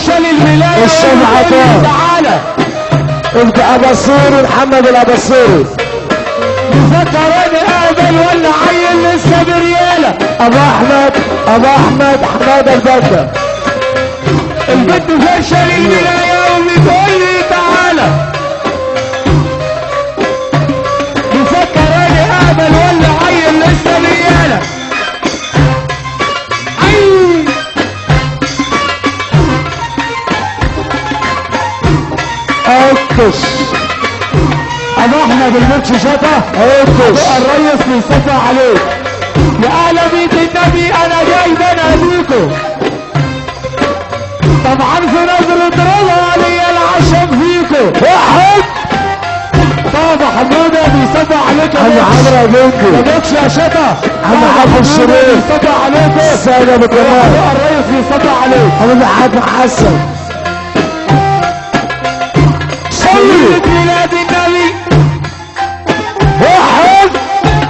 فاشل الملاية الشمعة تعالى انت ابصيري محمد الابصيري مفكرني اهبل ولا عيل لسه بريالة. ابو احمد حماده البدة البنت فاشل الملاية وبتقول لي تعالى مفكرني اهبل ولا عيل لسه بريالة. اكش ابو احمد الماتش شطه اكش الريس بيصفى عليك يا اهل بيت النبي انا جاي بناديكم طبعا في نظرة رضا لي العشم فيكم واحد طبعا حموده بيصفى عليك عم عمرو ابوكي يا بوكس يا شطه عم عبد الشريف بيصفى عليكم السيد ابو كمال الريس بيصفى عليك حمد حاتم حسن صلي ميلاد النبي واحد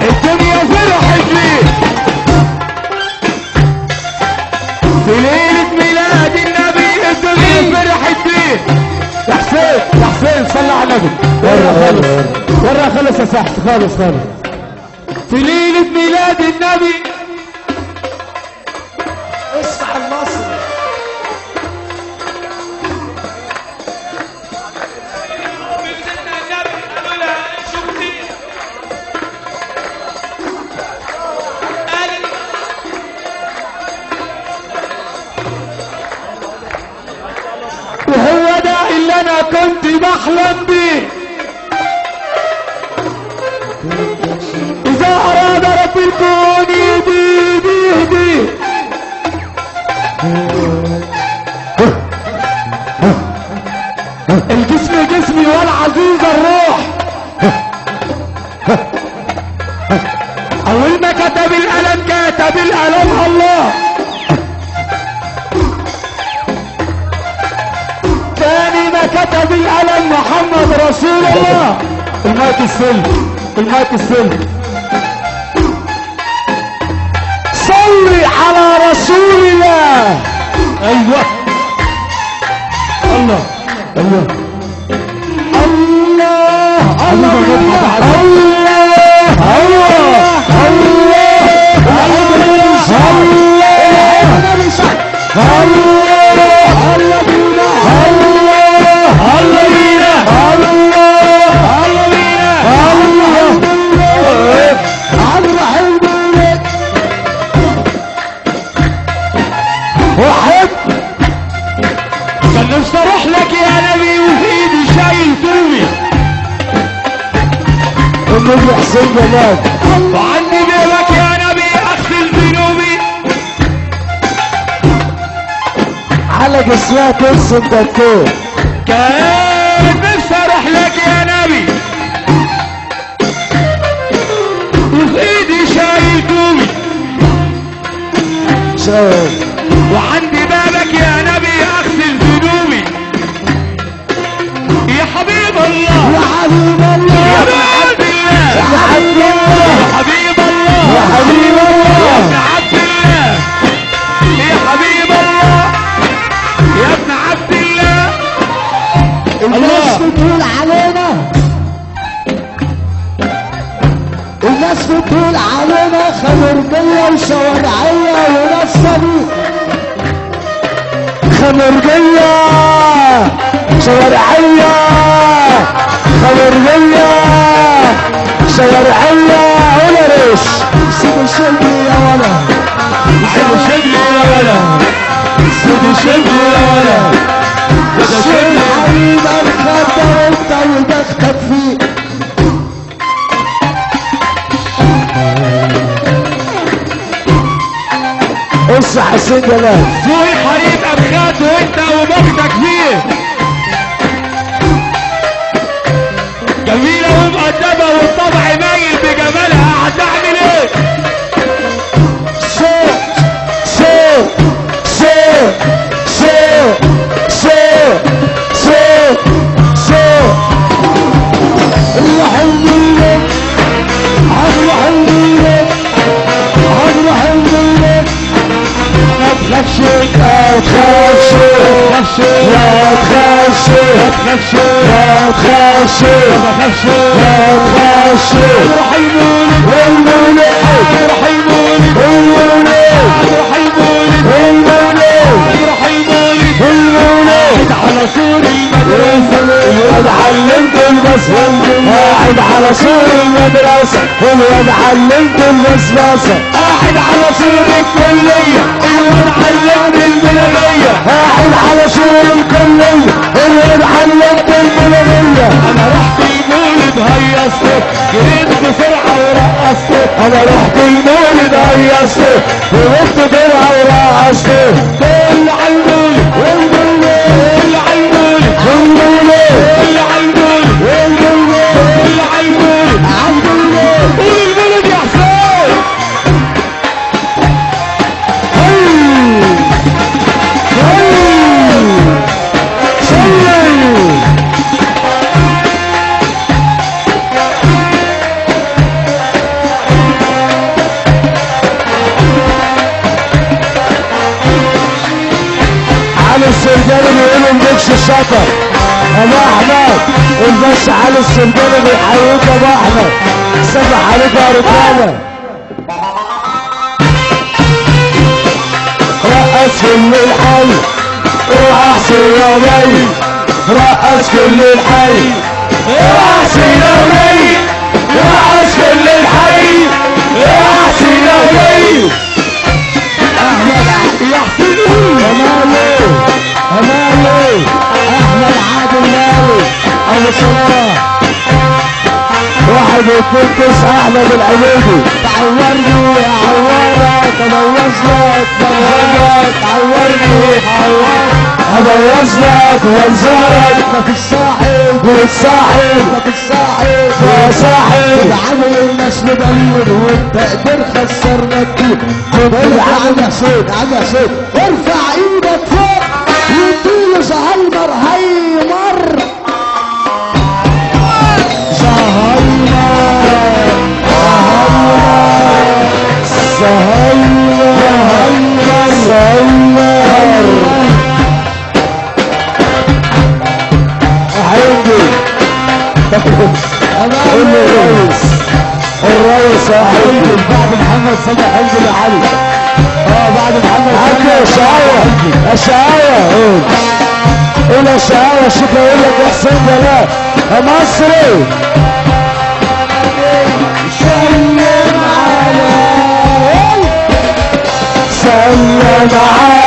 الدنيا فرحت ليه في ليلة ميلاد النبي الدنيا فرحت ليه. يا حسين صلى على النبي ورا خلص يا سحت خالص في ليلة ميلاد النبي اسمع المصري وهو ده اللي انا كنت بحلم بيه اذا اراد رب الكون يهدي الجسم جسمي والعزيز الروح اول ما كتب الالم الله ثاني ما كتب الالم محمد رسول الله. المايك السلم صلي على رسول الله. ايوه الله الله الله الله كان نفسي اروح لك يا نبي وفي ايدي شايل تومي النبي حسين جمال وعني بيبك يا نبي اغسل ذنوبي على جسمها ترسم تاتو. كان نفسي اروح لك يا نبي وفي ايدي شايل تومي شايف وعندي بابك يا نبي اغسل ذنوبي يا حبيب الله يا حبيب الله يا ابن عبد الله يا حبيب الله يا حبيب الله يا حبيب الله يا ابن عبد الله يا حبيب الله يا ابن عبد الله. الناس بتقول علينا خمرجية وشوارعية ونصبي خمرجية شوارعية ولا ريش سيدي شدي يا ولا سيدي شدي يا ولا سيدي شدي يا ولا سيدي شدي حبيبك خاطر انت وبختك فيه اصحى حسين جلال زوي حريم ابخات وانت وبختك فيه جميلة ومؤدبة والطبع مايل بجمالها هتعمل ايه؟ الحمد لله ما تخافش بخافش ما تخافش ما بخافش ما تخافش راح يمولد المولد راح يمولد المولد راح يمولد المولد راح يمولد المولد على سور المدرسة الواد علمت البسمة قاعد على سور المدرسة الواد علمت البسمة قاعد على سور الكلية الواد علمني الملغية قاعد على سور الكلية الواد علمت الملغية انا رحت المولد هيصت جريت بسرعة ورقصت انا رحت المولد هيصت وقفت بيها ورقصت كل على المولد كل على المولد المولد كل على المولد كل على المولد قول المولد يا حسين علي السرداني بيقولوا مديكش الشطر ابو احمد الباشا علي السرداني بيحييك يا ابو احمد سبح عليك يا رجاله رقص كل الحي روح احسن يا بي رقص كل الحي روح احسن يا بي رقص كل الحي روح احسن يا بي احمد يا حسين امالي امالي احمد عادل مالي ابو صلاح 1 2 9 احمد العبيدي تعورني يا عوارة تبوظ لك تعورني ابوظ لك وانزارك ما في الساحل والساحل ما في الساحل يا ساحل عمل الناس مدمر والتقدير خسرنا كتير خد عم حسين عم حسين ارفع ايدك فوق واديله زهايمر هيمر الرئيس يا حبيبي بعد محمد صبحي حمدي يا علي بعد محمد صبحي الشقاوة الشقاوة قول الشقاوة الشيخ يقول لك يا حسين جلال يا مصري سلم على